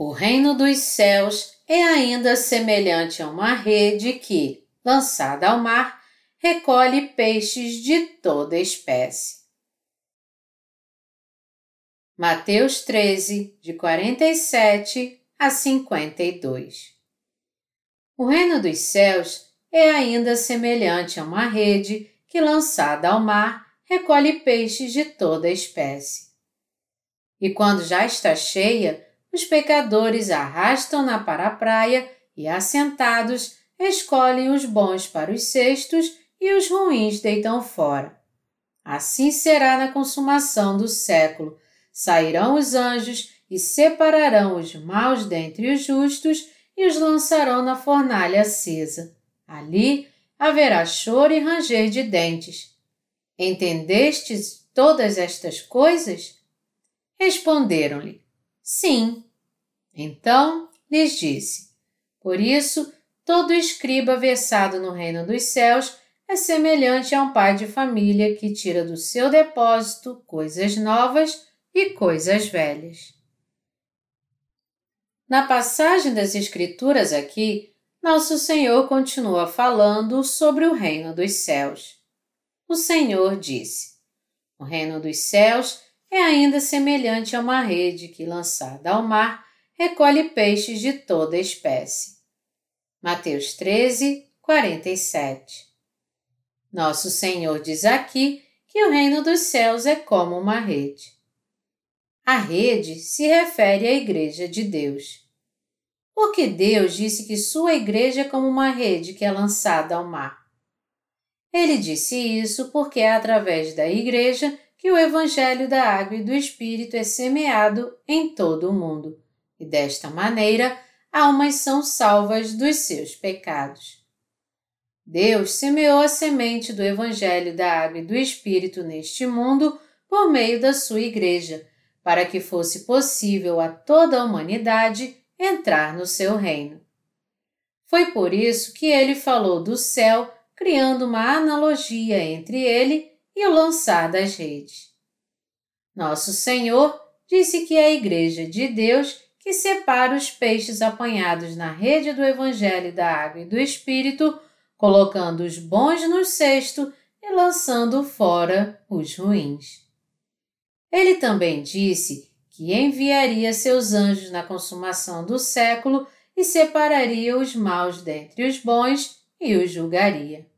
O reino dos céus é ainda semelhante a uma rede que, lançada ao mar, recolhe peixes de toda espécie. Mateus 13, de 47 a 52. O reino dos céus é ainda semelhante a uma rede que, lançada ao mar, recolhe peixes de toda espécie. E quando já está cheia, os pecadores arrastam-na para a praia e, assentados, escolhem os bons para os cestos e os ruins deitam fora. Assim será na consumação do século. Sairão os anjos e separarão os maus dentre os justos e os lançarão na fornalha acesa. Ali haverá choro e ranger de dentes. Entendestes todas estas coisas? Responderam-lhe: Sim. Então lhes disse: Por isso, todo escriba versado no reino dos céus é semelhante a um pai de família que tira do seu depósito coisas novas e coisas velhas. Na passagem das Escrituras aqui, nosso Senhor continua falando sobre o reino dos céus. O Senhor disse: O reino dos céus é ainda semelhante a uma rede que, lançada ao mar, recolhe peixes de toda espécie. Mateus 13, 47. Nosso Senhor diz aqui que o reino dos céus é como uma rede. A rede se refere à Igreja de Deus. Porque Deus disse que sua igreja é como uma rede que é lançada ao mar. Ele disse isso porque é através da igreja que o Evangelho da Água e do Espírito é semeado em todo o mundo, e desta maneira almas são salvas dos seus pecados. Deus semeou a semente do Evangelho da Água e do Espírito neste mundo por meio da sua igreja, para que fosse possível a toda a humanidade entrar no seu reino. Foi por isso que ele falou do céu, criando uma analogia entre ele e o lançar das redes. Nosso Senhor disse que é a Igreja de Deus que separa os peixes apanhados na rede do Evangelho da Água e do Espírito, colocando os bons no cesto e lançando fora os ruins. Ele também disse que enviaria seus anjos na consumação do século e separaria os maus dentre os bons e os julgaria.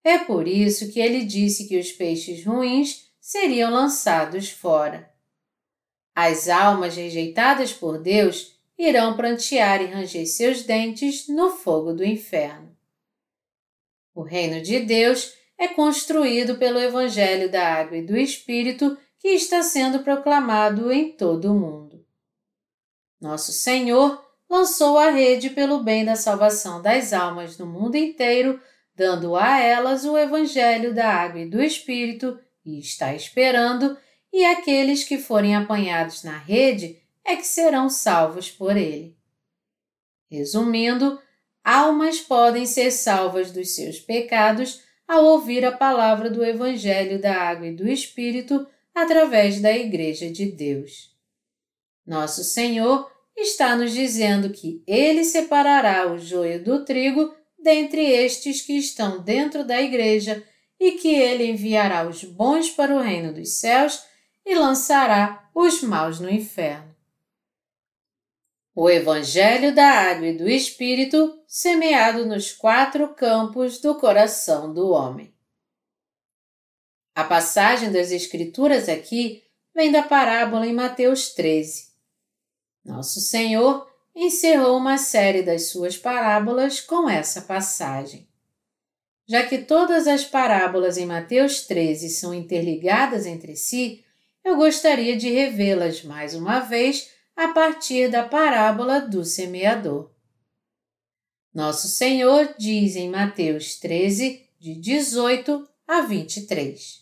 É por isso que ele disse que os peixes ruins seriam lançados fora. As almas rejeitadas por Deus irão prantear e ranger seus dentes no fogo do inferno. O reino de Deus é construído pelo Evangelho da Água e do Espírito que está sendo proclamado em todo o mundo. Nosso Senhor lançou a rede pelo bem da salvação das almas no mundo inteiro, dando a elas o Evangelho da Água e do Espírito, e está esperando, e aqueles que forem apanhados na rede é que serão salvos por ele. Resumindo, almas podem ser salvas dos seus pecados ao ouvir a palavra do Evangelho da Água e do Espírito através da Igreja de Deus. Nosso Senhor está nos dizendo que Ele separará o joio do trigo dentre estes que estão dentro da Igreja e que Ele enviará os bons para o reino dos céus e lançará os maus no inferno. O Evangelho da Água e do Espírito semeado nos 4 campos do coração do homem. A passagem das Escrituras aqui vem da parábola em Mateus 13. Nosso Senhor encerrou uma série das suas parábolas com essa passagem. Já que todas as parábolas em Mateus 13 são interligadas entre si, eu gostaria de revê-las mais uma vez a partir da parábola do semeador. Nosso Senhor diz em Mateus 13, de 18 a 23.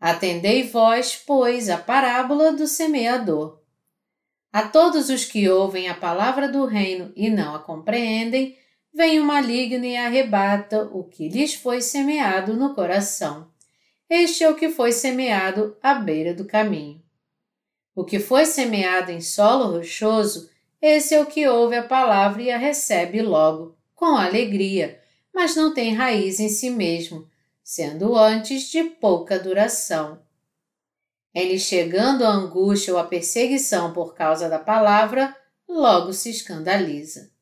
Atendei vós, pois, a parábola do semeador. A todos os que ouvem a palavra do reino e não a compreendem, vem o maligno e arrebata o que lhes foi semeado no coração. Este é o que foi semeado à beira do caminho. O que foi semeado em solo rochoso, esse é o que ouve a palavra e a recebe logo, com alegria, mas não tem raiz em si mesmo, sendo antes de pouca duração. Ele, chegando à angústia ou à perseguição por causa da palavra, logo se escandaliza.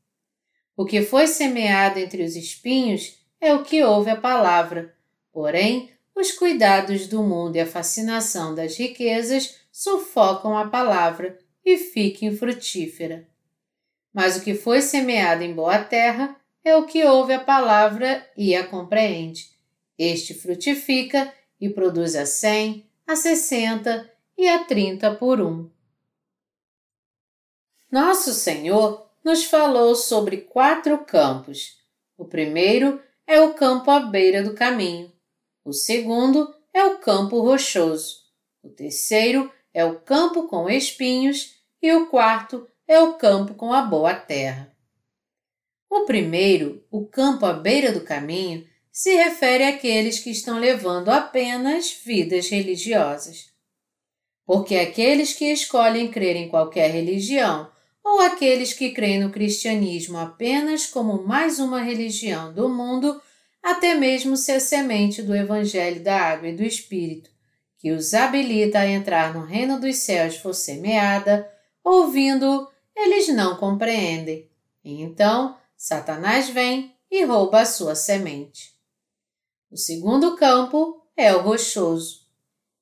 O que foi semeado entre os espinhos é o que ouve a palavra, porém, os cuidados do mundo e a fascinação das riquezas sufocam a palavra e fica infrutífera. Mas o que foi semeado em boa terra é o que ouve a palavra e a compreende. Este frutifica e produz a 100, a 60 e a 30 por 1. Nosso Senhor nos falou sobre 4 campos. O primeiro é o campo à beira do caminho. O segundo é o campo rochoso. O terceiro é o campo com espinhos e o quarto é o campo com a boa terra. O primeiro, o campo à beira do caminho, se refere àqueles que estão levando apenas vidas religiosas. Porque aqueles que escolhem crer em qualquer religião ou aqueles que creem no cristianismo apenas como mais uma religião do mundo, até mesmo se a semente do Evangelho da Água e do Espírito, que os habilita a entrar no reino dos céus, for semeada, ouvindo-o, eles não compreendem. E então, Satanás vem e rouba a sua semente. O segundo campo é o rochoso.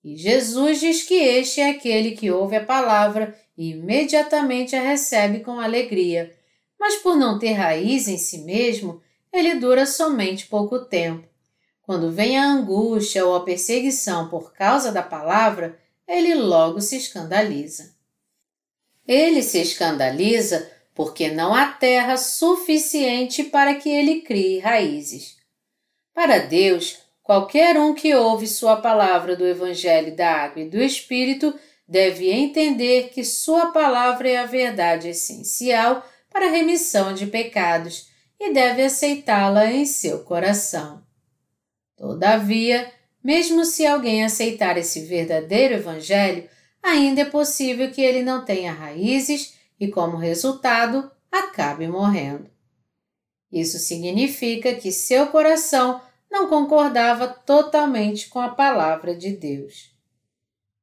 E Jesus diz que este é aquele que ouve a palavra e imediatamente a recebe com alegria, mas por não ter raiz em si mesmo, ele dura somente pouco tempo. Quando vem a angústia ou a perseguição por causa da palavra, ele logo se escandaliza. Ele se escandaliza porque não há terra suficiente para que ele crie raízes. Para Deus, qualquer um que ouve sua palavra do Evangelho da Água e do Espírito deve entender que sua palavra é a verdade essencial para a remissão de pecados e deve aceitá-la em seu coração. Todavia, mesmo se alguém aceitar esse verdadeiro Evangelho, ainda é possível que ele não tenha raízes e, como resultado, acabe morrendo. Isso significa que seu coração não concordava totalmente com a palavra de Deus.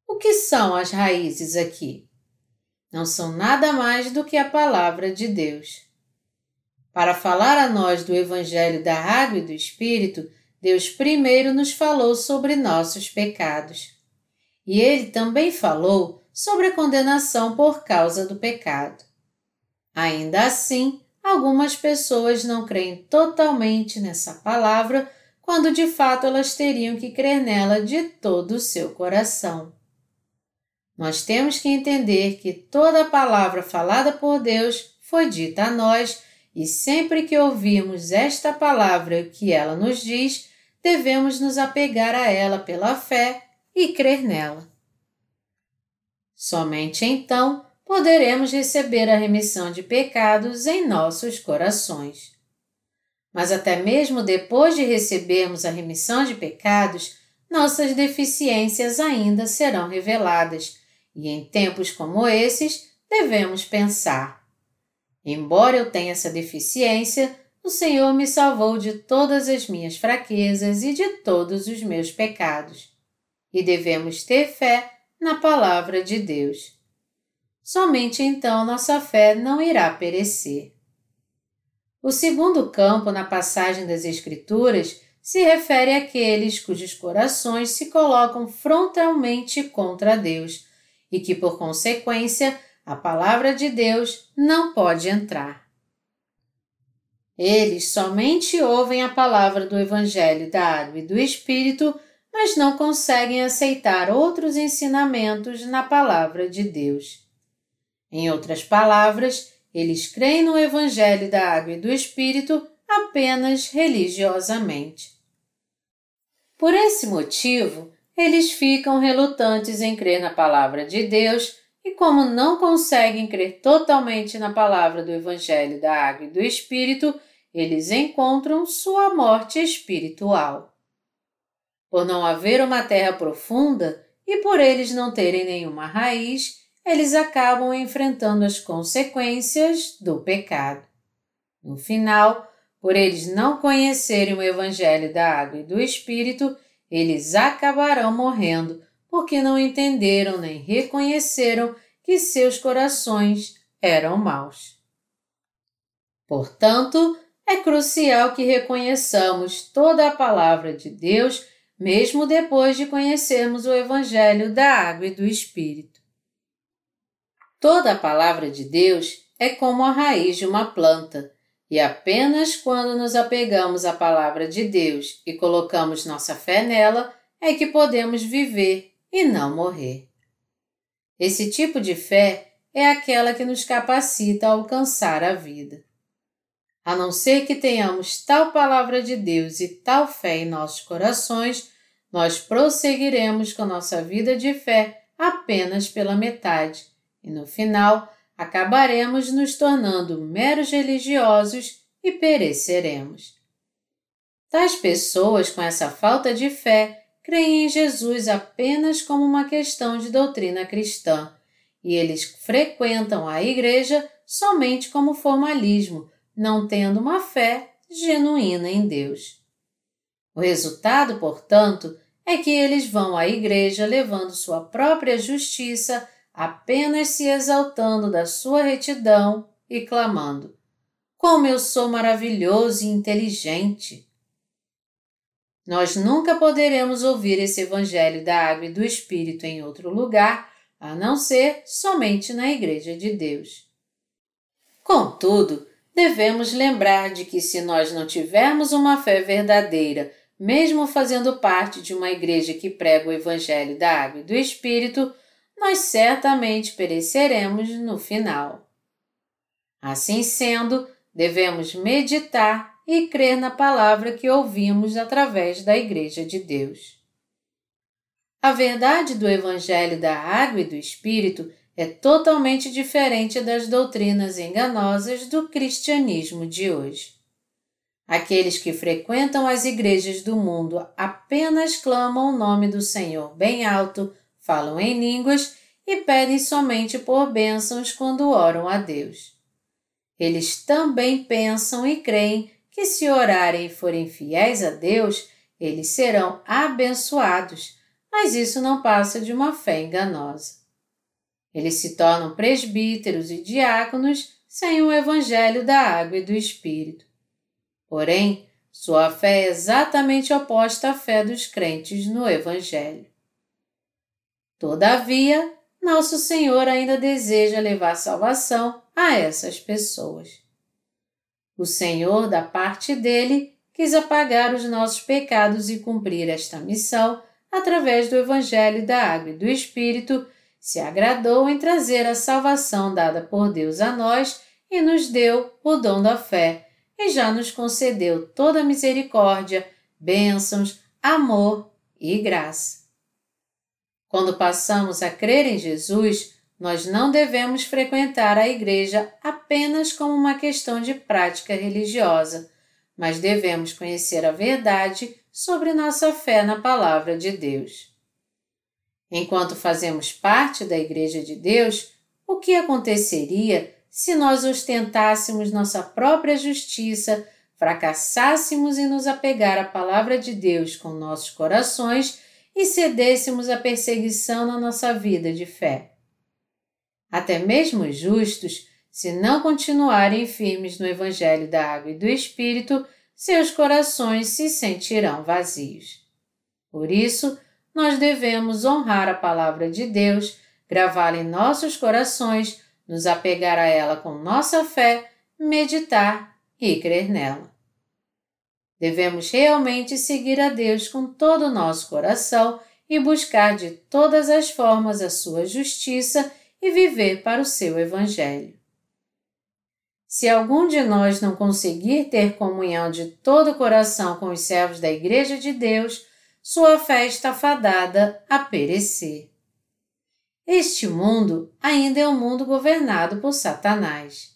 O que são as raízes aqui? Não são nada mais do que a palavra de Deus. Para falar a nós do Evangelho da Água e do Espírito, Deus primeiro nos falou sobre nossos pecados. E Ele também falou sobre a condenação por causa do pecado. Ainda assim, algumas pessoas não creem totalmente nessa palavra, quando de fato elas teriam que crer nela de todo o seu coração. Nós temos que entender que toda a palavra falada por Deus foi dita a nós e sempre que ouvirmos esta palavra e o que ela nos diz, devemos nos apegar a ela pela fé e crer nela. Somente então poderemos receber a remissão de pecados em nossos corações. Mas até mesmo depois de recebermos a remissão de pecados, nossas deficiências ainda serão reveladas, e em tempos como esses devemos pensar: embora eu tenha essa deficiência, o Senhor me salvou de todas as minhas fraquezas e de todos os meus pecados. E devemos ter fé na palavra de Deus. Somente então nossa fé não irá perecer. O segundo campo na passagem das Escrituras se refere àqueles cujos corações se colocam frontalmente contra Deus e que, por consequência, a palavra de Deus não pode entrar. Eles somente ouvem a palavra do Evangelho da Água e do Espírito, mas não conseguem aceitar outros ensinamentos na palavra de Deus. Em outras palavras, eles creem no Evangelho da Água e do Espírito apenas religiosamente. Por esse motivo, eles ficam relutantes em crer na palavra de Deus e, como não conseguem crer totalmente na palavra do Evangelho da Água e do Espírito, eles encontram sua morte espiritual. Por não haver uma terra profunda e por eles não terem nenhuma raiz, eles acabam enfrentando as consequências do pecado. No final, por eles não conhecerem o Evangelho da Água e do Espírito, eles acabarão morrendo porque não entenderam nem reconheceram que seus corações eram maus. Portanto, é crucial que reconheçamos toda a palavra de Deus, mesmo depois de conhecermos o Evangelho da Água e do Espírito. Toda a palavra de Deus é como a raiz de uma planta, e apenas quando nos apegamos à palavra de Deus e colocamos nossa fé nela é que podemos viver e não morrer. Esse tipo de fé é aquela que nos capacita a alcançar a vida. A não ser que tenhamos tal palavra de Deus e tal fé em nossos corações, nós prosseguiremos com nossa vida de fé apenas pela metade e, no final, acabaremos nos tornando meros religiosos e pereceremos. Tais pessoas com essa falta de fé creem em Jesus apenas como uma questão de doutrina cristã, e eles frequentam a igreja somente como formalismo, não tendo uma fé genuína em Deus. O resultado, portanto, é que eles vão à igreja levando sua própria justiça, apenas se exaltando da sua retidão e clamando: "Como eu sou maravilhoso e inteligente!" Nós nunca poderemos ouvir esse Evangelho da Água e do Espírito em outro lugar, a não ser somente na Igreja de Deus. Contudo, devemos lembrar de que se nós não tivermos uma fé verdadeira, mesmo fazendo parte de uma igreja que prega o Evangelho da Água e do Espírito, nós certamente pereceremos no final. Assim sendo, devemos meditar e crer na palavra que ouvimos através da Igreja de Deus. A verdade do Evangelho da Água e do Espírito é totalmente diferente das doutrinas enganosas do cristianismo de hoje. Aqueles que frequentam as igrejas do mundo apenas clamam o nome do Senhor bem alto, falam em línguas e pedem somente por bênçãos quando oram a Deus. Eles também pensam e creem que se orarem e forem fiéis a Deus, eles serão abençoados, mas isso não passa de uma fé enganosa. Eles se tornam presbíteros e diáconos sem o Evangelho da Água e do Espírito. Porém, sua fé é exatamente oposta à fé dos crentes no Evangelho. Todavia, nosso Senhor ainda deseja levar salvação a essas pessoas. O Senhor, da parte dele, quis apagar os nossos pecados e cumprir esta missão através do Evangelho da Água e do Espírito, se agradou em trazer a salvação dada por Deus a nós e nos deu o dom da fé, e já nos concedeu toda a misericórdia, bênçãos, amor e graça. Quando passamos a crer em Jesus, nós não devemos frequentar a igreja apenas como uma questão de prática religiosa, mas devemos conhecer a verdade sobre nossa fé na Palavra de Deus. Enquanto fazemos parte da Igreja de Deus, o que aconteceria se nós ostentássemos nossa própria justiça, fracassássemos em nos apegar à Palavra de Deus com nossos corações e cedêssemos à perseguição na nossa vida de fé? Até mesmo os justos, se não continuarem firmes no Evangelho da Água e do Espírito, seus corações se sentirão vazios. Por isso, nós devemos honrar a Palavra de Deus, gravá-la em nossos corações, nos apegar a ela com nossa fé, meditar e crer nela. Devemos realmente seguir a Deus com todo o nosso coração e buscar de todas as formas a sua justiça e viver para o seu Evangelho. Se algum de nós não conseguir ter comunhão de todo o coração com os servos da Igreja de Deus, sua fé está fadada a perecer. Este mundo ainda é um mundo governado por Satanás.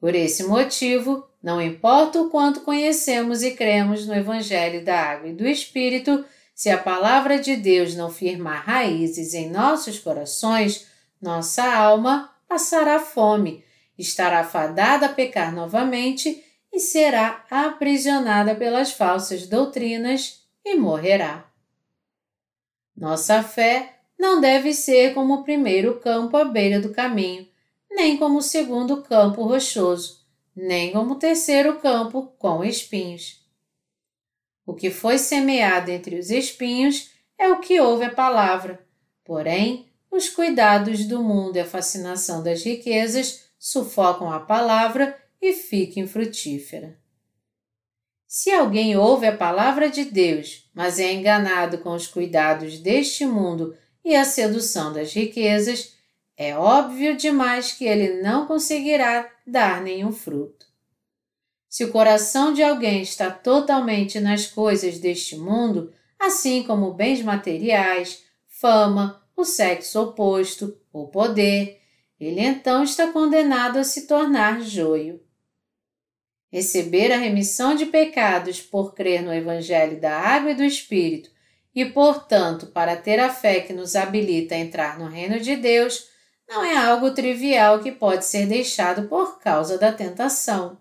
Por esse motivo, não importa o quanto conhecemos e cremos no Evangelho da Água e do Espírito, se a Palavra de Deus não firmar raízes em nossos corações, nossa alma passará fome, estará fadada a pecar novamente e será aprisionada pelas falsas doutrinas e morrerá. Nossa fé não deve ser como o primeiro campo à beira do caminho, nem como o segundo campo rochoso, nem como o terceiro campo com espinhos. O que foi semeado entre os espinhos é o que ouve a palavra, porém, os cuidados do mundo e a fascinação das riquezas sufocam a palavra e fica infrutífera. Se alguém ouve a palavra de Deus, mas é enganado com os cuidados deste mundo e a sedução das riquezas, é óbvio demais que ele não conseguirá dar nenhum fruto. Se o coração de alguém está totalmente nas coisas deste mundo, assim como bens materiais, fama, o sexo oposto, o poder, ele então está condenado a se tornar joio. Receber a remissão de pecados por crer no Evangelho da Água e do Espírito e, portanto, para ter a fé que nos habilita a entrar no reino de Deus, não é algo trivial que pode ser deixado por causa da tentação.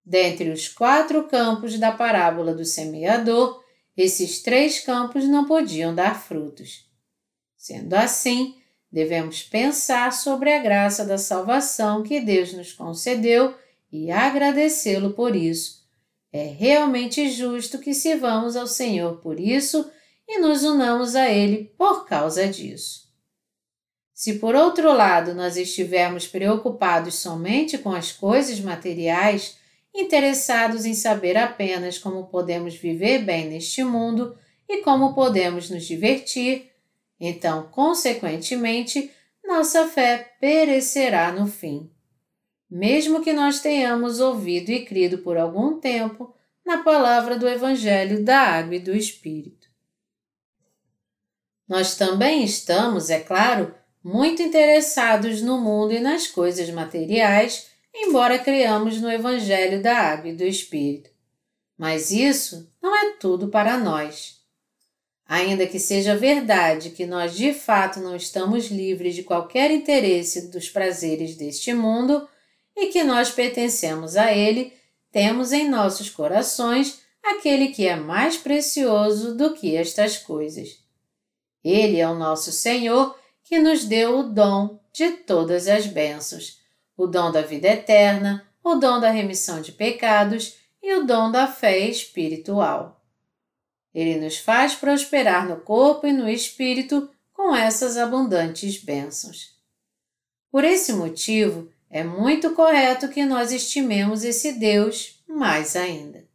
Dentre os 4 campos da parábola do semeador, esses 3 campos não podiam dar frutos. Sendo assim, devemos pensar sobre a graça da salvação que Deus nos concedeu e agradecê-lo por isso. É realmente justo que sirvamos ao Senhor por isso e nos unamos a Ele por causa disso. Se por outro lado nós estivermos preocupados somente com as coisas materiais, interessados em saber apenas como podemos viver bem neste mundo e como podemos nos divertir, então, consequentemente, nossa fé perecerá no fim. Mesmo que nós tenhamos ouvido e crido por algum tempo na palavra do Evangelho da Água e do Espírito. Nós também estamos, é claro, muito interessados no mundo e nas coisas materiais, embora creiamos no Evangelho da Água e do Espírito. Mas isso não é tudo para nós. Ainda que seja verdade que nós de fato não estamos livres de qualquer interesse dos prazeres deste mundo e que nós pertencemos a ele, temos em nossos corações aquele que é mais precioso do que estas coisas. Ele é o nosso Senhor que nos deu o dom de todas as bênçãos, o dom da vida eterna, o dom da remissão de pecados e o dom da fé espiritual. Ele nos faz prosperar no corpo e no espírito com essas abundantes bênçãos. Por esse motivo, é muito correto que nós estimemos esse Deus mais ainda.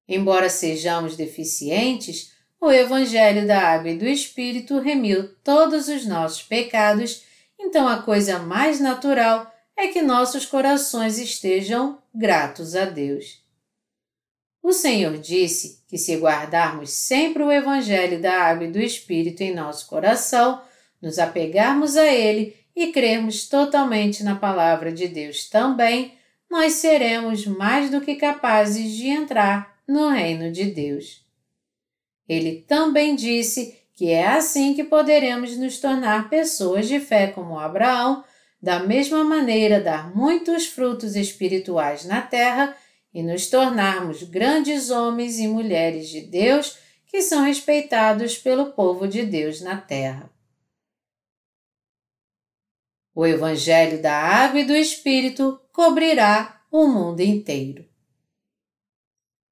Embora sejamos deficientes, o Evangelho da Água e do Espírito remiu todos os nossos pecados, então a coisa mais natural é que nossos corações estejam gratos a Deus. O Senhor disse que se guardarmos sempre o Evangelho da Água e do Espírito em nosso coração, nos apegarmos a ele e crermos totalmente na palavra de Deus também, nós seremos mais do que capazes de entrar no reino de Deus. Ele também disse que é assim que poderemos nos tornar pessoas de fé como Abraão, da mesma maneira dar muitos frutos espirituais na terra e nos tornarmos grandes homens e mulheres de Deus que são respeitados pelo povo de Deus na terra. O Evangelho da Água e do Espírito cobrirá o mundo inteiro.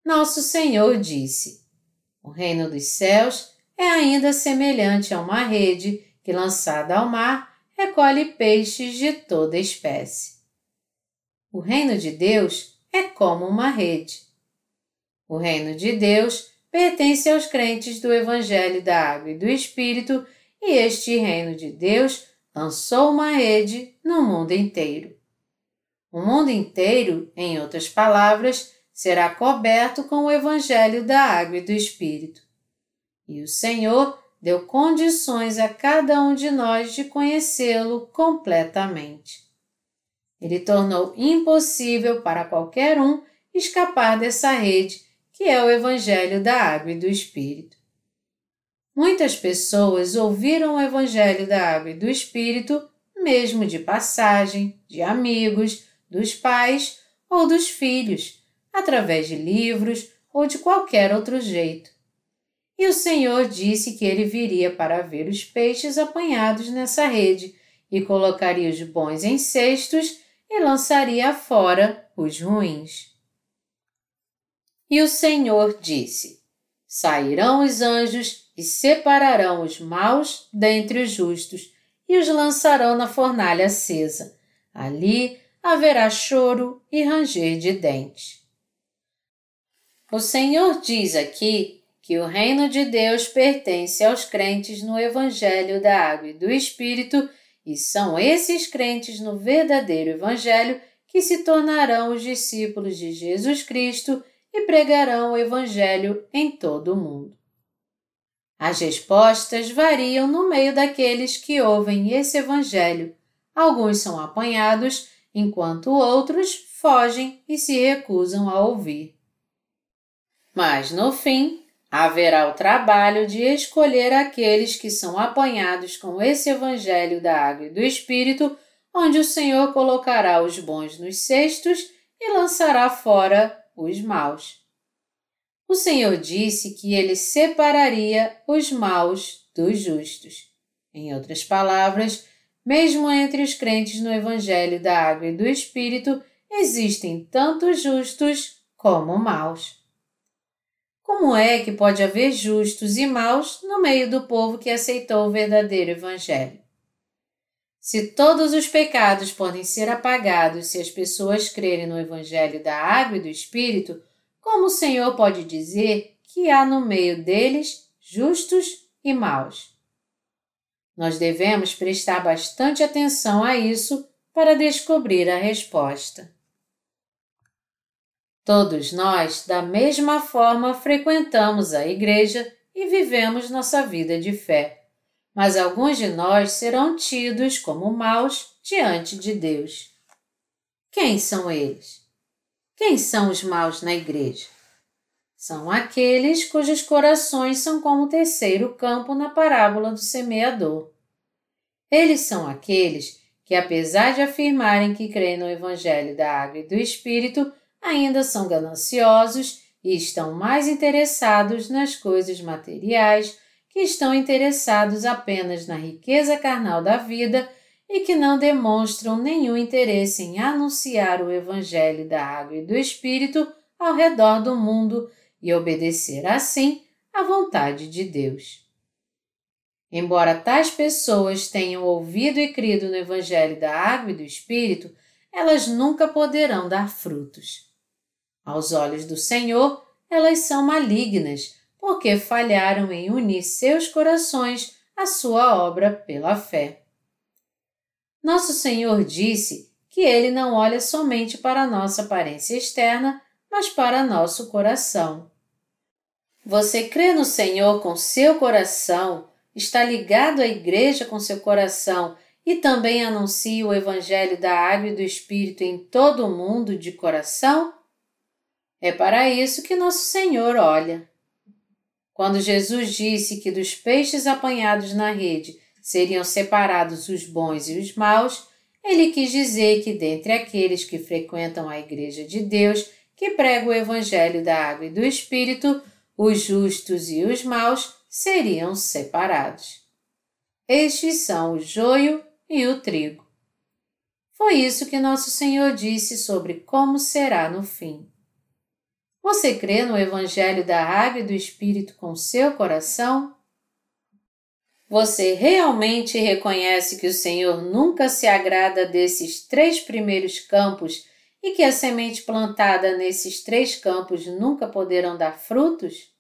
Nosso Senhor disse: o reino dos céus é ainda semelhante a uma rede que, lançada ao mar, recolhe peixes de toda espécie. O reino de Deus é como uma rede. O reino de Deus pertence aos crentes do Evangelho da Água e do Espírito, e este reino de Deus lançou uma rede no mundo inteiro. O mundo inteiro, em outras palavras, será coberto com o Evangelho da Água e do Espírito. E o Senhor deu condições a cada um de nós de conhecê-lo completamente. Ele tornou impossível para qualquer um escapar dessa rede, que é o Evangelho da Água e do Espírito. Muitas pessoas ouviram o Evangelho da Água e do Espírito, mesmo de passagem, de amigos, dos pais ou dos filhos, através de livros ou de qualquer outro jeito. E o Senhor disse que ele viria para ver os peixes apanhados nessa rede e colocaria os bons em cestos e lançaria fora os ruins. E o Senhor disse: Sairão os anjos e separarão os maus dentre os justos e os lançarão na fornalha acesa. Ali haverá choro e ranger de dentes. O Senhor diz aqui que o reino de Deus pertence aos crentes no Evangelho da Água e do Espírito, e são esses crentes no verdadeiro Evangelho que se tornarão os discípulos de Jesus Cristo e pregarão o Evangelho em todo o mundo. As respostas variam no meio daqueles que ouvem esse Evangelho. Alguns são apanhados, enquanto outros fogem e se recusam a ouvir. Mas, no fim, haverá o trabalho de escolher aqueles que são apanhados com esse Evangelho da Água e do Espírito, onde o Senhor colocará os bons nos cestos e lançará fora os maus. O Senhor disse que ele separaria os maus dos justos. Em outras palavras, mesmo entre os crentes no Evangelho da Água e do Espírito, existem tanto justos como maus. Como é que pode haver justos e maus no meio do povo que aceitou o verdadeiro Evangelho? Se todos os pecados podem ser apagados se as pessoas crerem no Evangelho da Água e do Espírito, como o Senhor pode dizer que há no meio deles justos e maus? Nós devemos prestar bastante atenção a isso para descobrir a resposta. Todos nós, da mesma forma, frequentamos a igreja e vivemos nossa vida de fé, mas alguns de nós serão tidos como maus diante de Deus. Quem são eles? Quem são os maus na igreja? São aqueles cujos corações são como o terceiro campo na parábola do semeador. Eles são aqueles que, apesar de afirmarem que creem no Evangelho da Água e do Espírito, ainda são gananciosos e estão mais interessados nas coisas materiais, que estão interessados apenas na riqueza carnal da vida e que não demonstram nenhum interesse em anunciar o Evangelho da Água e do Espírito ao redor do mundo e obedecer assim à vontade de Deus. Embora tais pessoas tenham ouvido e crido no Evangelho da Água e do Espírito, elas nunca poderão dar frutos. Aos olhos do Senhor, elas são malignas, porque falharam em unir seus corações à sua obra pela fé. Nosso Senhor disse que Ele não olha somente para a nossa aparência externa, mas para nosso coração. Você crê no Senhor com seu coração, está ligado à igreja com seu coração e também anuncia o Evangelho da Água e do Espírito em todo o mundo de coração? É para isso que nosso Senhor olha. Quando Jesus disse que dos peixes apanhados na rede seriam separados os bons e os maus, ele quis dizer que dentre aqueles que frequentam a Igreja de Deus, que prega o Evangelho da Água e do Espírito, os justos e os maus seriam separados. Estes são o joio e o trigo. Foi isso que nosso Senhor disse sobre como será no fim. Você crê no Evangelho da Água e do Espírito com seu coração? Você realmente reconhece que o Senhor nunca se agrada desses 3 primeiros campos e que a semente plantada nesses 3 campos nunca poderão dar frutos?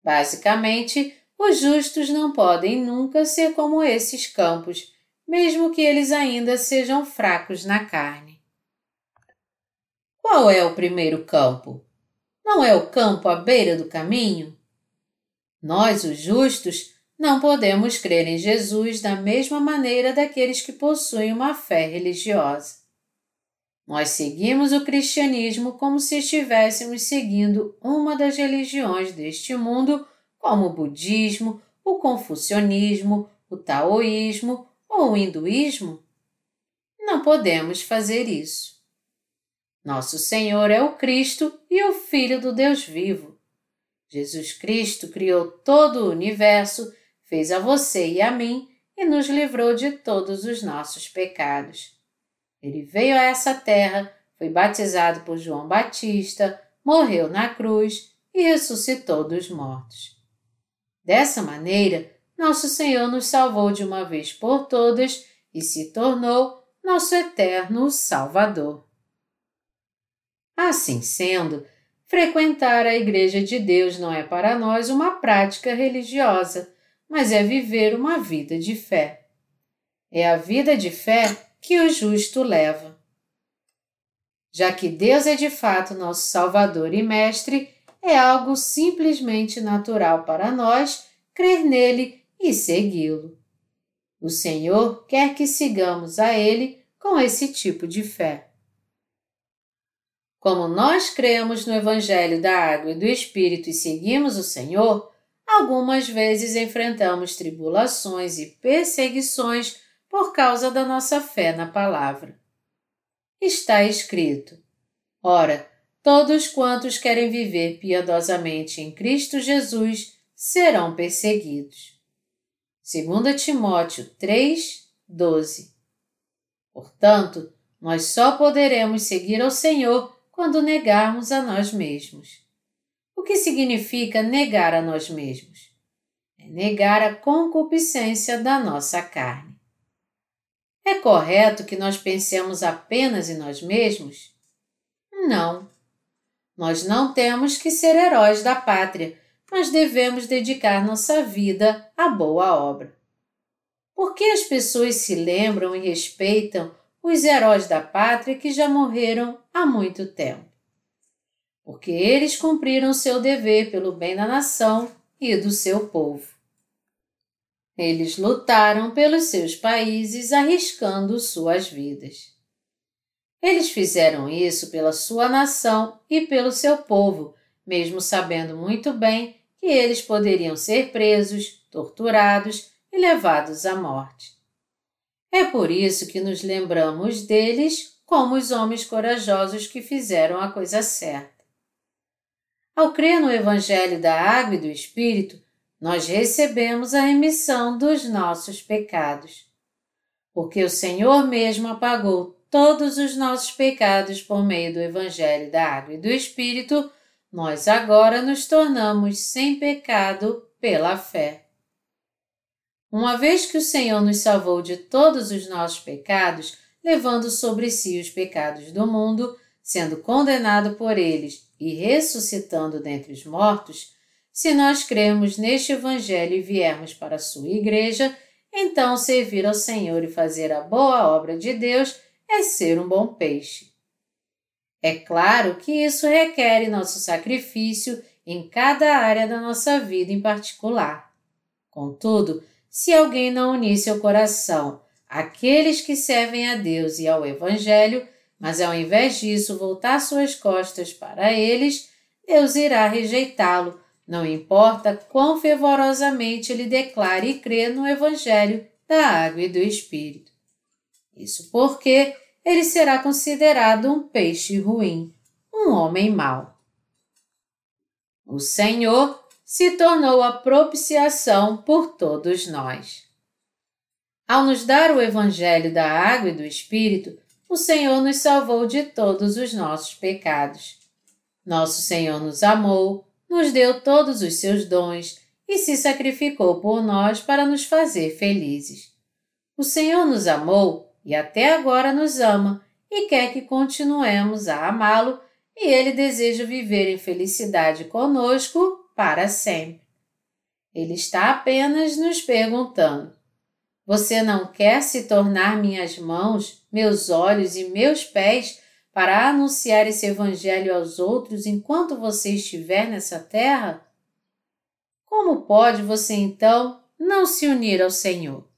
Basicamente, os justos não podem nunca ser como esses campos, mesmo que eles ainda sejam fracos na carne. Qual é o primeiro campo? Não é o campo à beira do caminho? Nós, os justos, não podemos crer em Jesus da mesma maneira daqueles que possuem uma fé religiosa. Nós seguimos o cristianismo como se estivéssemos seguindo uma das religiões deste mundo, como o budismo o confucionismo, o taoísmo ou o hinduísmo? Não podemos fazer isso. Nosso Senhor é o Cristo e o Filho do Deus vivo. Jesus Cristo criou todo o universo, fez a você e a mim e nos livrou de todos os nossos pecados. Ele veio a essa terra, foi batizado por João Batista, morreu na cruz e ressuscitou dos mortos. Dessa maneira, nosso Senhor nos salvou de uma vez por todas e se tornou nosso eterno Salvador. Assim sendo, frequentar a Igreja de Deus não é para nós uma prática religiosa, mas é viver uma vida de fé. É a vida de fé que o justo leva. Já que Deus é de fato nosso Salvador e Mestre, é algo simplesmente natural para nós crer nele e segui-lo. O Senhor quer que sigamos a Ele com esse tipo de fé. Como nós cremos no Evangelho da Água e do Espírito e seguimos o Senhor, algumas vezes enfrentamos tribulações e perseguições por causa da nossa fé na palavra. Está escrito: ora, todos quantos querem viver piedosamente em Cristo Jesus serão perseguidos. 2 Timóteo 3:12. Portanto, nós só poderemos seguir ao Senhor quando negarmos a nós mesmos. O que significa negar a nós mesmos? É negar a concupiscência da nossa carne. É correto que nós pensemos apenas em nós mesmos? Não. Nós não temos que ser heróis da pátria, mas devemos dedicar nossa vida à boa obra. Por que as pessoas se lembram e respeitam os heróis da pátria que já morreram há muito tempo? Porque eles cumpriram seu dever pelo bem da nação e do seu povo. Eles lutaram pelos seus países arriscando suas vidas. Eles fizeram isso pela sua nação e pelo seu povo, mesmo sabendo muito bem que eles poderiam ser presos, torturados e levados à morte. É por isso que nos lembramos deles como os homens corajosos que fizeram a coisa certa. Ao crer no Evangelho da Água e do Espírito, nós recebemos a remissão dos nossos pecados. Porque o Senhor mesmo apagou todos os nossos pecados por meio do Evangelho da Água e do Espírito, nós agora nos tornamos sem pecado pela fé. Uma vez que o Senhor nos salvou de todos os nossos pecados, levando sobre si os pecados do mundo, sendo condenado por eles e ressuscitando dentre os mortos, se nós cremos neste Evangelho e viermos para a sua igreja, então servir ao Senhor e fazer a boa obra de Deus é ser um bom peixe. É claro que isso requer nosso sacrifício em cada área da nossa vida em particular. Contudo, se alguém não unir seu coração àqueles que servem a Deus e ao Evangelho, mas ao invés disso voltar suas costas para eles, Deus irá rejeitá-lo, não importa quão fervorosamente ele declare e crê no Evangelho da Água e do Espírito. Isso porque ele será considerado um peixe ruim, um homem mau. O Senhor se tornou a propiciação por todos nós. Ao nos dar o Evangelho da Água e do Espírito, o Senhor nos salvou de todos os nossos pecados. Nosso Senhor nos amou, nos deu todos os seus dons e se sacrificou por nós para nos fazer felizes. O Senhor nos amou e até agora nos ama e quer que continuemos a amá-lo e Ele deseja viver em felicidade conosco para sempre. Ele está apenas nos perguntando: você não quer se tornar minhas mãos, meus olhos e meus pés para anunciar esse Evangelho aos outros enquanto você estiver nessa terra? Como pode você, então, não se unir ao Senhor?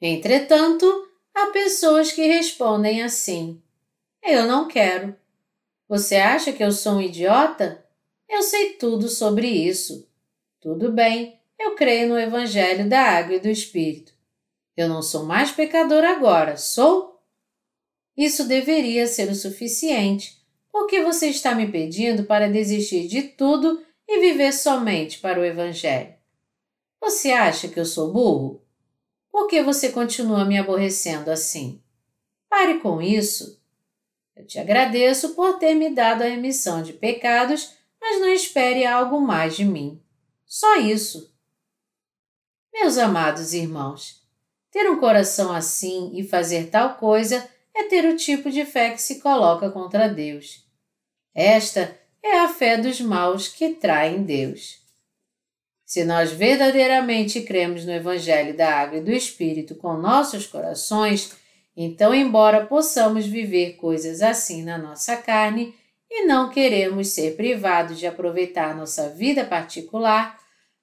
Entretanto, há pessoas que respondem assim: eu não quero. Você acha que eu sou um idiota? Eu sei tudo sobre isso. Tudo bem, eu creio no Evangelho da Água e do Espírito. Eu não sou mais pecador agora, sou? Isso deveria ser o suficiente. Por que você está me pedindo para desistir de tudo e viver somente para o Evangelho? Você acha que eu sou burro? Por que você continua me aborrecendo assim? Pare com isso. Eu te agradeço por ter me dado a remissão de pecados, mas não espere algo mais de mim. Só isso. Meus amados irmãos, ter um coração assim e fazer tal coisa é ter o tipo de fé que se coloca contra Deus. Esta é a fé dos maus que traem Deus. Se nós verdadeiramente cremos no Evangelho da Água e do Espírito com nossos corações, então, embora possamos viver coisas assim na nossa carne e não queremos ser privados de aproveitar nossa vida particular,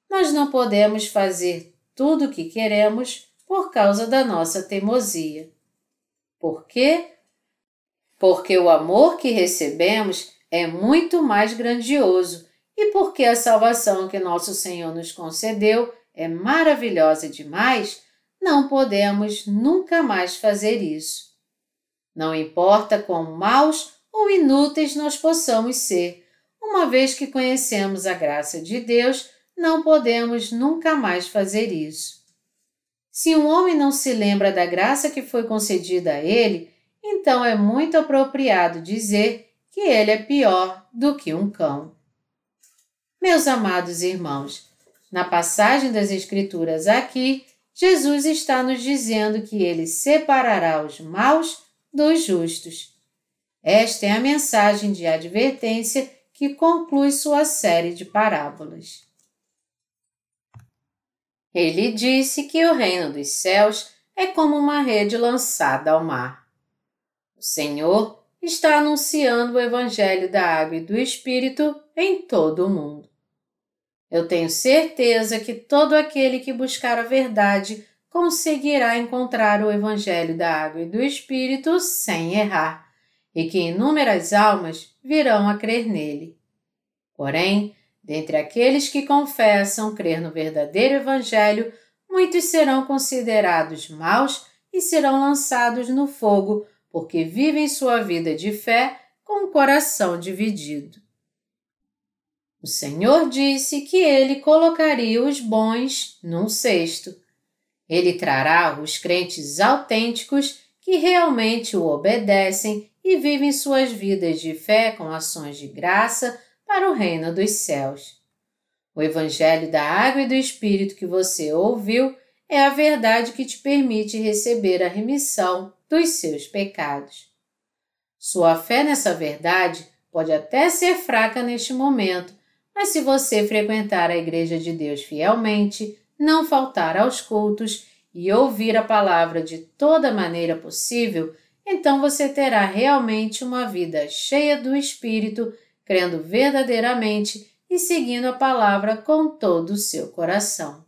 nós não podemos fazer tudo o que queremos por causa da nossa teimosia. Por quê? Porque o amor que recebemos é muito mais grandioso e porque a salvação que nosso Senhor nos concedeu é maravilhosa demais, não podemos nunca mais fazer isso. Não importa quão maus ou inúteis nós possamos ser, uma vez que conhecemos a graça de Deus, não podemos nunca mais fazer isso. Se um homem não se lembra da graça que foi concedida a ele, então é muito apropriado dizer que ele é pior do que um cão. Meus amados irmãos, na passagem das Escrituras aqui, Jesus está nos dizendo que ele separará os maus dos justos. Esta é a mensagem de advertência que conclui sua série de parábolas. Ele disse que o reino dos céus é como uma rede lançada ao mar. O Senhor está anunciando o Evangelho da Água e do Espírito em todo o mundo. Eu tenho certeza que todo aquele que buscar a verdade conseguirá encontrar o Evangelho da Água e do Espírito sem errar, e que inúmeras almas virão a crer nele. Porém, dentre aqueles que confessam crer no verdadeiro Evangelho, muitos serão considerados maus e serão lançados no fogo, porque vivem sua vida de fé com o coração dividido. O Senhor disse que ele colocaria os bons num cesto. Ele trará os crentes autênticos que realmente o obedecem e vivem suas vidas de fé com ações de graça para o reino dos céus. O Evangelho da Água e do Espírito que você ouviu é a verdade que te permite receber a remissão dos seus pecados. Sua fé nessa verdade pode até ser fraca neste momento, mas se você frequentar a Igreja de Deus fielmente, não faltar aos cultos e ouvir a palavra de toda maneira possível, então você terá realmente uma vida cheia do Espírito, crendo verdadeiramente e seguindo a palavra com todo o seu coração.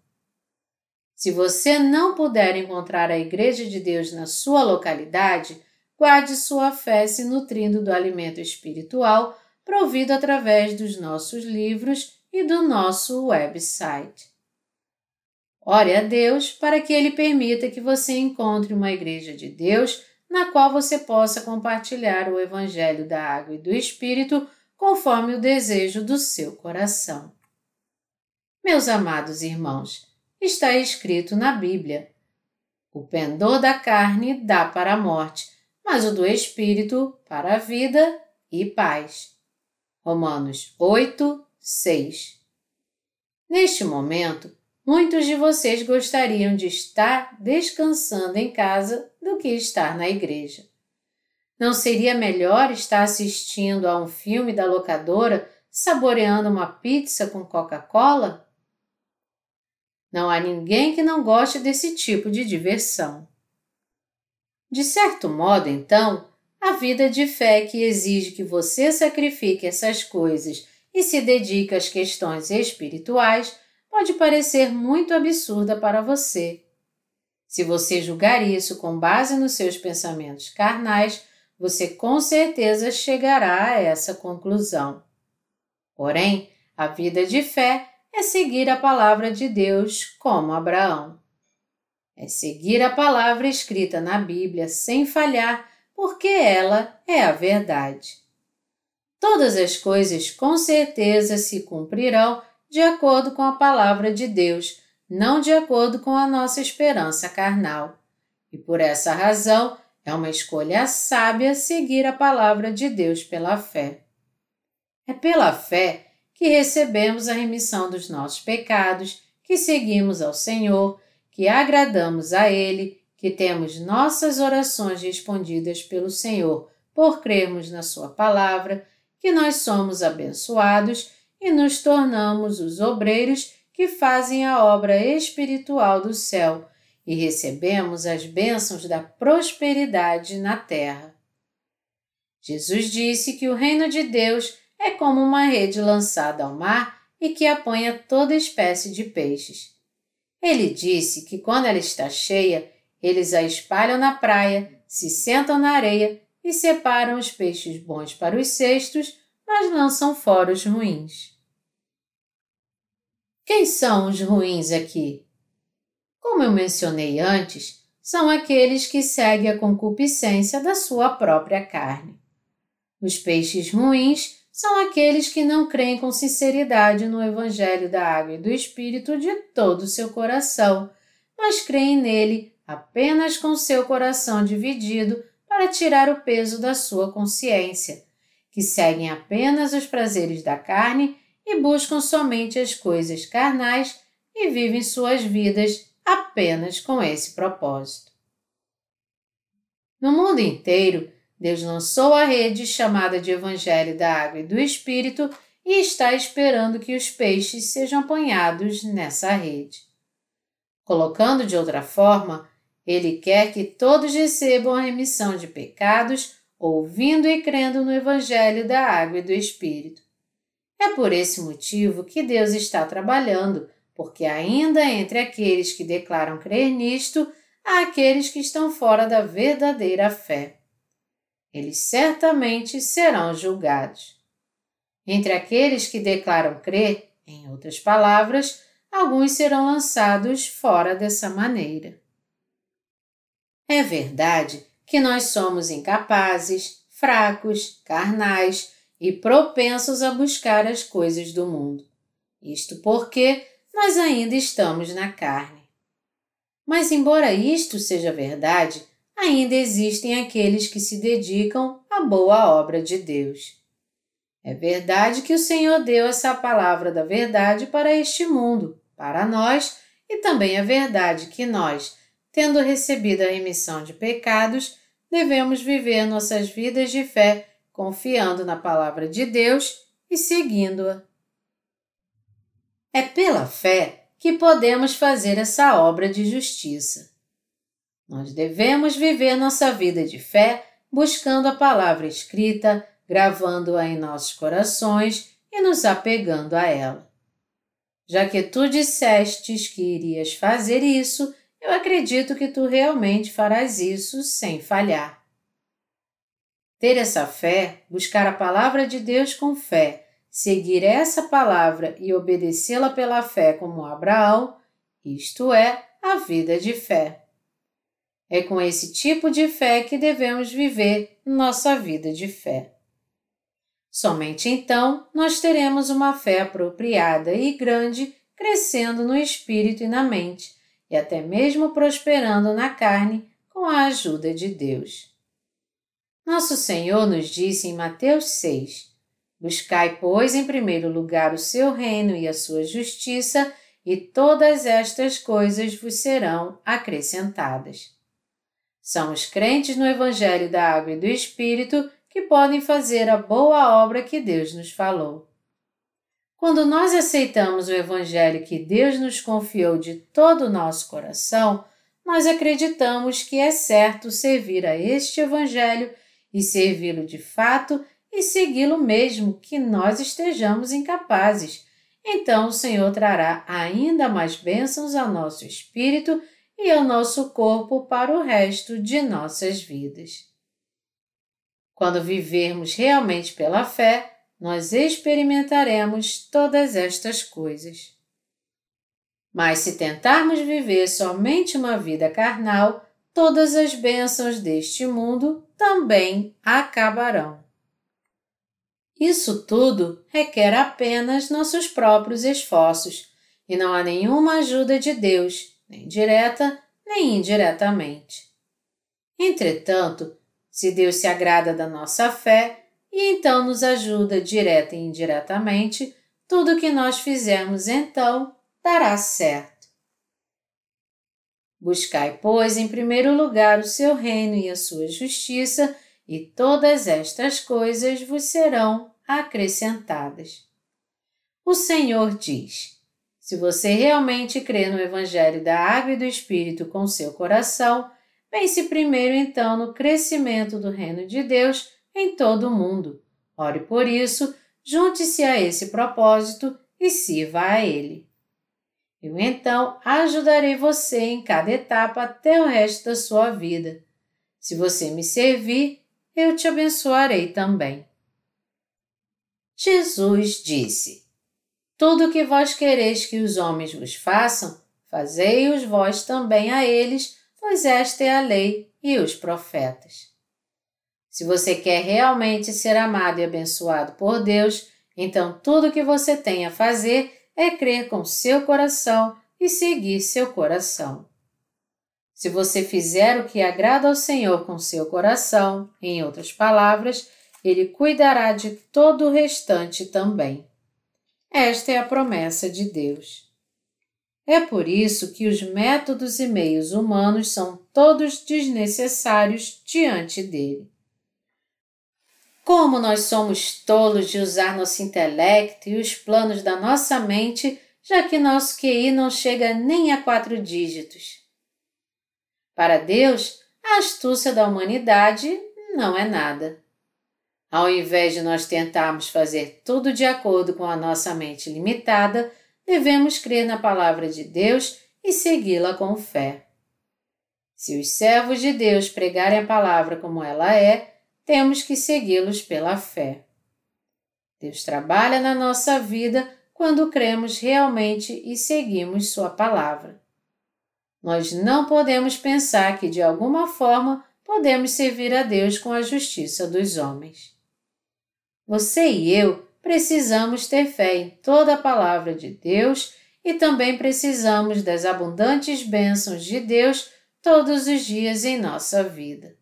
Se você não puder encontrar a Igreja de Deus na sua localidade, guarde sua fé se nutrindo do alimento espiritual provido através dos nossos livros e do nosso website. Ore a Deus para que Ele permita que você encontre uma Igreja de Deus na qual você possa compartilhar o Evangelho da Água e do Espírito conforme o desejo do seu coração. Meus amados irmãos, está escrito na Bíblia: o pendor da carne dá para a morte, mas o do Espírito para a vida e paz. Romanos 8, 6. Neste momento, muitos de vocês gostariam de estar descansando em casa do que estar na igreja. Não seria melhor estar assistindo a um filme da locadora, saboreando uma pizza com Coca-Cola? Não há ninguém que não goste desse tipo de diversão. De certo modo, então, a vida de fé que exige que você sacrifique essas coisas e se dedique às questões espirituais pode parecer muito absurda para você. Se você julgar isso com base nos seus pensamentos carnais, você com certeza chegará a essa conclusão. Porém, a vida de fé é seguir a palavra de Deus como Abraão. É seguir a palavra escrita na Bíblia sem falhar, porque ela é a verdade. Todas as coisas com certeza se cumprirão de acordo com a palavra de Deus, não de acordo com a nossa esperança carnal. E por essa razão, é uma escolha sábia seguir a palavra de Deus pela fé. É pela fé que recebemos a remissão dos nossos pecados, que seguimos ao Senhor, que agradamos a Ele, que temos nossas orações respondidas pelo Senhor por crermos na Sua palavra, que nós somos abençoados e nos tornamos os obreiros que fazem a obra espiritual do céu e recebemos as bênçãos da prosperidade na terra. Jesus disse que o reino de Deus é como uma rede lançada ao mar e que apanha toda espécie de peixes. Ele disse que quando ela está cheia, eles a espalham na praia, se sentam na areia e separam os peixes bons para os cestos, mas lançam fora os ruins. Quem são os ruins aqui? Como eu mencionei antes, são aqueles que seguem a concupiscência da sua própria carne. Os peixes ruins são aqueles que não creem com sinceridade no Evangelho da Água e do Espírito de todo o seu coração, mas creem nele apenas com seu coração dividido para tirar o peso da sua consciência, que seguem apenas os prazeres da carne e buscam somente as coisas carnais e vivem suas vidas apenas com esse propósito. No mundo inteiro, Deus lançou a rede chamada de Evangelho da Água e do Espírito e está esperando que os peixes sejam apanhados nessa rede. Colocando de outra forma, Ele quer que todos recebam a remissão de pecados, ouvindo e crendo no Evangelho da Água e do Espírito. É por esse motivo que Deus está trabalhando, porque ainda entre aqueles que declaram crer nisto, há aqueles que estão fora da verdadeira fé. Eles certamente serão julgados. Entre aqueles que declaram crer, em outras palavras, alguns serão lançados fora dessa maneira. É verdade que nós somos incapazes, fracos, carnais e propensos a buscar as coisas do mundo. Isto porque nós ainda estamos na carne. Mas embora isto seja verdade, ainda existem aqueles que se dedicam à boa obra de Deus. É verdade que o Senhor deu essa palavra da verdade para este mundo, para nós, e também é verdade que nós, tendo recebido a remissão de pecados, devemos viver nossas vidas de fé, confiando na palavra de Deus e seguindo-a. É pela fé que podemos fazer essa obra de justiça. Nós devemos viver nossa vida de fé buscando a palavra escrita, gravando-a em nossos corações e nos apegando a ela. Já que tu dissestes que irias fazer isso, eu acredito que tu realmente farás isso sem falhar. Ter essa fé, buscar a palavra de Deus com fé, seguir essa palavra e obedecê-la pela fé como Abraão, isto é, a vida de fé. É com esse tipo de fé que devemos viver nossa vida de fé. Somente então nós teremos uma fé apropriada e grande, crescendo no espírito e na mente, e até mesmo prosperando na carne com a ajuda de Deus. Nosso Senhor nos disse em Mateus 6, Buscai, pois, em primeiro lugar o seu reino e a sua justiça, e todas estas coisas vos serão acrescentadas. São os crentes no Evangelho da Água e do Espírito que podem fazer a boa obra que Deus nos falou. Quando nós aceitamos o Evangelho que Deus nos confiou de todo o nosso coração, nós acreditamos que é certo servir a este Evangelho e servi-lo de fato e segui-lo mesmo que nós estejamos incapazes. Então o Senhor trará ainda mais bênçãos ao nosso espírito e ao nosso corpo para o resto de nossas vidas. Quando vivermos realmente pela fé, nós experimentaremos todas estas coisas. Mas se tentarmos viver somente uma vida carnal, todas as bênçãos deste mundo também acabarão. Isso tudo requer apenas nossos próprios esforços, e não há nenhuma ajuda de Deus, nem direta, nem indiretamente. Entretanto, se Deus se agrada da nossa fé e então nos ajuda direta e indiretamente, tudo o que nós fizermos então dará certo. Buscai, pois, em primeiro lugar o seu reino e a sua justiça, e todas estas coisas vos serão acrescentadas. O Senhor diz: se você realmente crê no Evangelho da Água e do Espírito com seu coração, pense primeiro então no crescimento do reino de Deus em todo o mundo. Ore por isso, junte-se a esse propósito e sirva a Ele. Eu então ajudarei você em cada etapa até o resto da sua vida. Se você me servir, eu te abençoarei também. Jesus disse: tudo o que vós quereis que os homens vos façam, fazei-os vós também a eles, pois esta é a lei e os profetas. Se você quer realmente ser amado e abençoado por Deus, então tudo o que você tem a fazer é crer com seu coração e seguir seu coração. Se você fizer o que agrada ao Senhor com seu coração, em outras palavras, Ele cuidará de todo o restante também. Esta é a promessa de Deus. É por isso que os métodos e meios humanos são todos desnecessários diante dele. Como nós somos tolos de usar nosso intelecto e os planos da nossa mente, já que nosso QI não chega nem a 4 dígitos. Para Deus, a astúcia da humanidade não é nada. Ao invés de nós tentarmos fazer tudo de acordo com a nossa mente limitada, devemos crer na palavra de Deus e segui-la com fé. Se os servos de Deus pregarem a palavra como ela é, temos que segui-los pela fé. Deus trabalha na nossa vida quando cremos realmente e seguimos sua palavra. Nós não podemos pensar que de alguma forma podemos servir a Deus com a justiça dos homens. Você e eu precisamos ter fé em toda a palavra de Deus e também precisamos das abundantes bênçãos de Deus todos os dias em nossa vida.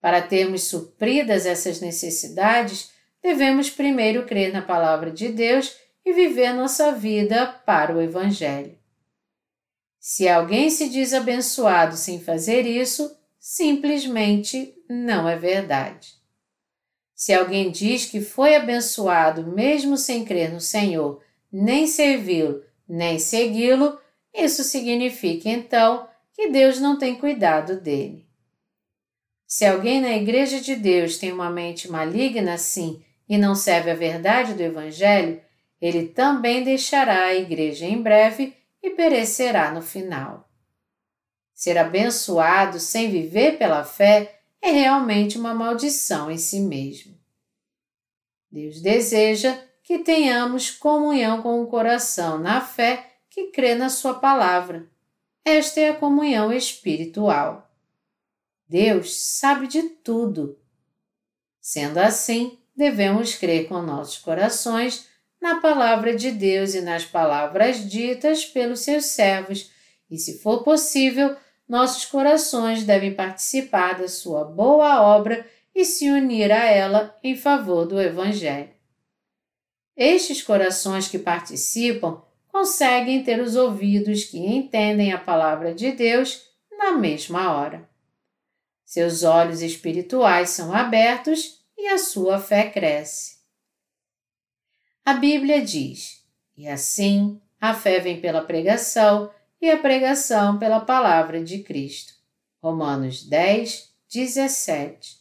Para termos supridas essas necessidades, devemos primeiro crer na palavra de Deus e viver nossa vida para o Evangelho. Se alguém se diz abençoado sem fazer isso, simplesmente não é verdade. Se alguém diz que foi abençoado mesmo sem crer no Senhor, nem servi-lo, nem segui-lo, isso significa então que Deus não tem cuidado dele. Se alguém na Igreja de Deus tem uma mente maligna assim e não serve a verdade do Evangelho, ele também deixará a Igreja em breve e perecerá no final. Ser abençoado sem viver pela fé é realmente uma maldição em si mesmo. Deus deseja que tenhamos comunhão com o coração na fé que crê na sua palavra. Esta é a comunhão espiritual. Deus sabe de tudo. Sendo assim, devemos crer com nossos corações na palavra de Deus e nas palavras ditas pelos seus servos, e, se for possível, nossos corações devem participar da sua boa obra e se unir a ela em favor do Evangelho. Estes corações que participam conseguem ter os ouvidos que entendem a palavra de Deus na mesma hora. Seus olhos espirituais são abertos e a sua fé cresce. A Bíblia diz: e assim a fé vem pela pregação e a pregação pela palavra de Cristo. Romanos 10, 17.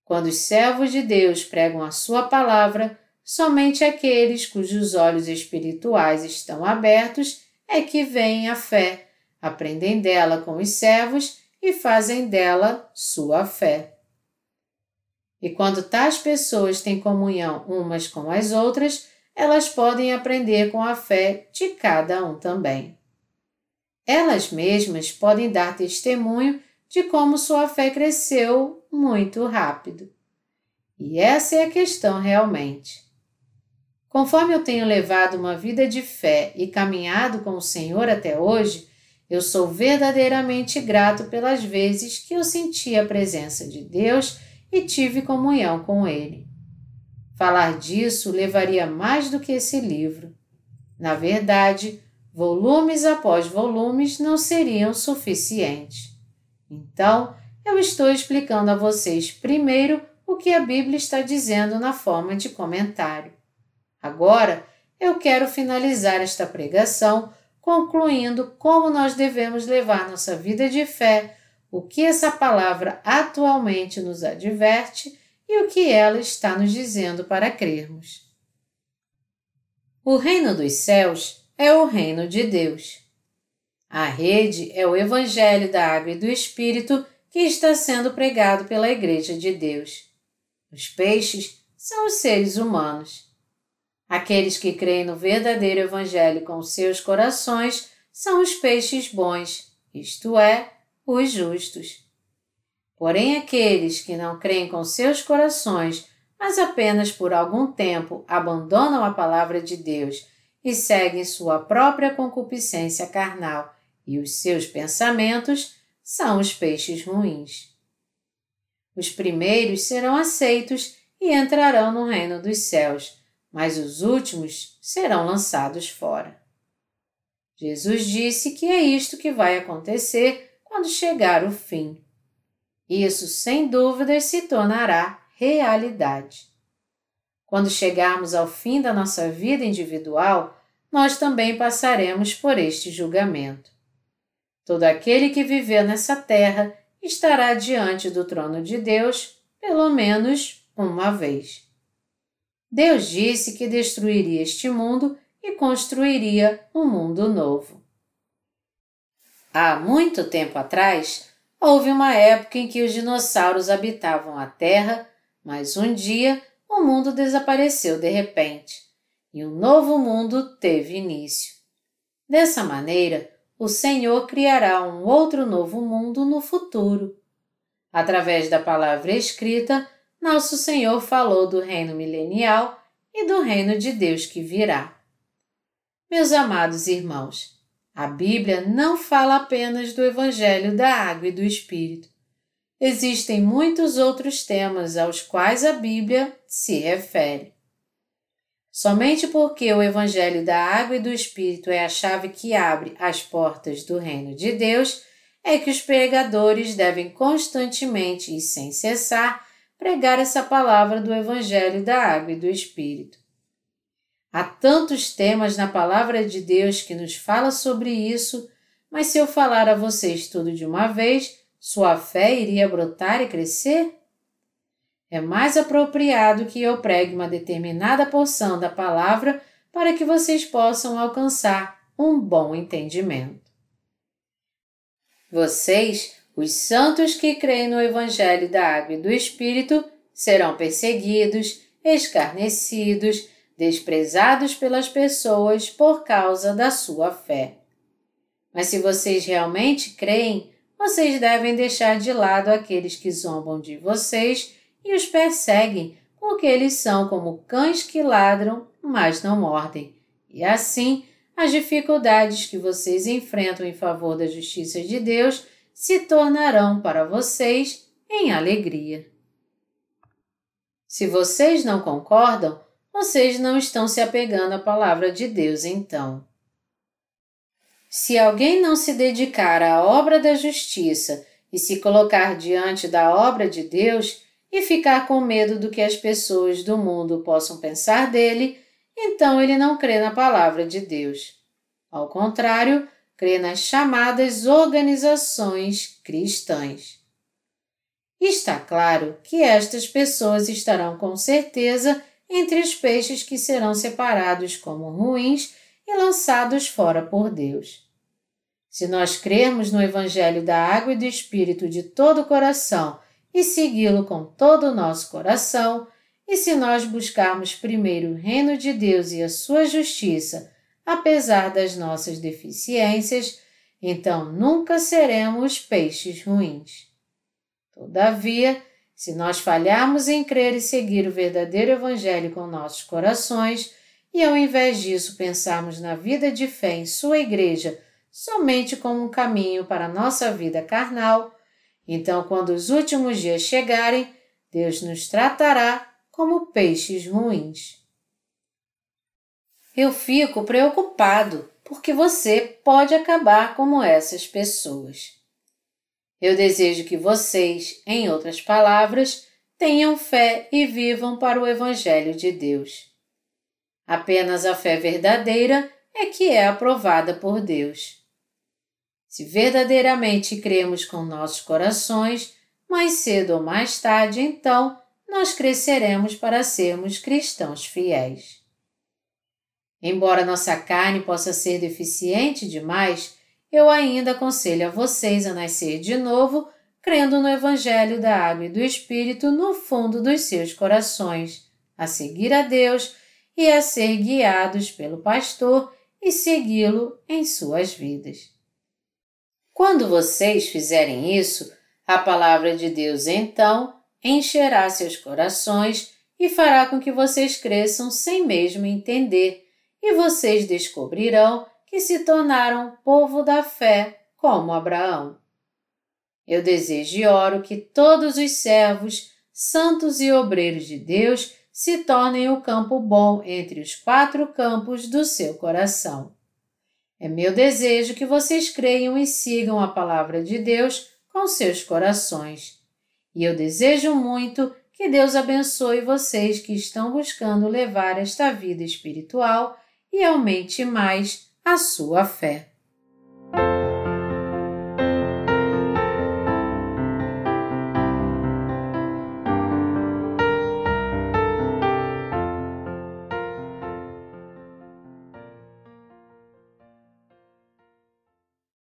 Quando os servos de Deus pregam a sua palavra, somente aqueles cujos olhos espirituais estão abertos é que veem a fé, aprendem dela com os servos e fazem dela sua fé. E quando tais pessoas têm comunhão umas com as outras, elas podem aprender com a fé de cada um também. Elas mesmas podem dar testemunho de como sua fé cresceu muito rápido. E essa é a questão realmente. Conforme eu tenho levado uma vida de fé e caminhado com o Senhor até hoje, eu sou verdadeiramente grato pelas vezes que eu senti a presença de Deus e tive comunhão com Ele. Falar disso levaria mais do que esse livro. Na verdade, volumes após volumes não seriam suficientes. Então, eu estou explicando a vocês primeiro o que a Bíblia está dizendo na forma de comentário. Agora, eu quero finalizar esta pregação concluindo como nós devemos levar nossa vida de fé, o que essa palavra atualmente nos adverte e o que ela está nos dizendo para crermos. O reino dos céus é o reino de Deus. A rede é o Evangelho da Água e do Espírito que está sendo pregado pela Igreja de Deus. Os peixes são os seres humanos. Aqueles que creem no verdadeiro Evangelho com seus corações são os peixes bons, isto é, os justos. Porém, aqueles que não creem com seus corações, mas apenas por algum tempo abandonam a palavra de Deus e seguem sua própria concupiscência carnal e os seus pensamentos, são os peixes ruins. Os primeiros serão aceitos e entrarão no reino dos céus, mas os últimos serão lançados fora. Jesus disse que é isto que vai acontecer quando chegar o fim. Isso, sem dúvidas, se tornará realidade. Quando chegarmos ao fim da nossa vida individual, nós também passaremos por este julgamento. Todo aquele que viver nessa terra estará diante do trono de Deus, pelo menos uma vez. Deus disse que destruiria este mundo e construiria um mundo novo. Há muito tempo atrás, houve uma época em que os dinossauros habitavam a Terra, mas um dia o mundo desapareceu de repente e um novo mundo teve início. Dessa maneira, o Senhor criará um outro novo mundo no futuro. Através da palavra escrita, nosso Senhor falou do reino milenial e do reino de Deus que virá. Meus amados irmãos, a Bíblia não fala apenas do Evangelho da Água e do Espírito. Existem muitos outros temas aos quais a Bíblia se refere. Somente porque o Evangelho da Água e do Espírito é a chave que abre as portas do reino de Deus, é que os pregadores devem constantemente e sem cessar pregar essa palavra do Evangelho da Água e do Espírito. Há tantos temas na palavra de Deus que nos fala sobre isso, mas se eu falar a vocês tudo de uma vez, sua fé iria brotar e crescer? É mais apropriado que eu pregue uma determinada porção da palavra para que vocês possam alcançar um bom entendimento. Vocês, os santos que creem no Evangelho da Água e do Espírito, serão perseguidos, escarnecidos, desprezados pelas pessoas por causa da sua fé. Mas se vocês realmente creem, vocês devem deixar de lado aqueles que zombam de vocês e os perseguem, porque eles são como cães que ladram, mas não mordem. E assim, as dificuldades que vocês enfrentam em favor da justiça de Deus se tornarão para vocês em alegria. Se vocês não concordam, vocês não estão se apegando à palavra de Deus então. Se alguém não se dedicar à obra da justiça e se colocar diante da obra de Deus e ficar com medo do que as pessoas do mundo possam pensar dele, então ele não crê na palavra de Deus. Ao contrário, crê nas chamadas organizações cristãs. Está claro que estas pessoas estarão com certeza entre os peixes que serão separados como ruins e lançados fora por Deus. Se nós crermos no Evangelho da Água e do Espírito de todo o coração e segui-lo com todo o nosso coração, E se nós buscarmos primeiro o reino de Deus e a sua justiça, apesar das nossas deficiências, então nunca seremos peixes ruins. Todavia, se nós falharmos em crer e seguir o verdadeiro Evangelho com nossos corações, e ao invés disso pensarmos na vida de fé em sua igreja somente como um caminho para a nossa vida carnal, então quando os últimos dias chegarem, Deus nos tratará como peixes ruins. Eu fico preocupado porque você pode acabar como essas pessoas. Eu desejo que vocês, em outras palavras, tenham fé e vivam para o Evangelho de Deus. Apenas a fé verdadeira é que é aprovada por Deus. Se verdadeiramente cremos com nossos corações, mais cedo ou mais tarde, então, nós cresceremos para sermos cristãos fiéis. Embora nossa carne possa ser deficiente demais, eu ainda aconselho a vocês a nascer de novo, crendo no Evangelho da Água e do Espírito no fundo dos seus corações, a seguir a Deus e a ser guiados pelo pastor e segui-lo em suas vidas. Quando vocês fizerem isso, a palavra de Deus então encherá seus corações e fará com que vocês cresçam sem mesmo entender, e vocês descobrirão que se tornaram povo da fé como Abraão. Eu desejo e oro que todos os servos, santos e obreiros de Deus se tornem o campo bom entre os 4 campos do seu coração. É meu desejo que vocês creiam e sigam a palavra de Deus com seus corações. E eu desejo muito que Deus abençoe vocês que estão buscando levar esta vida espiritual e aumente mais a sua fé.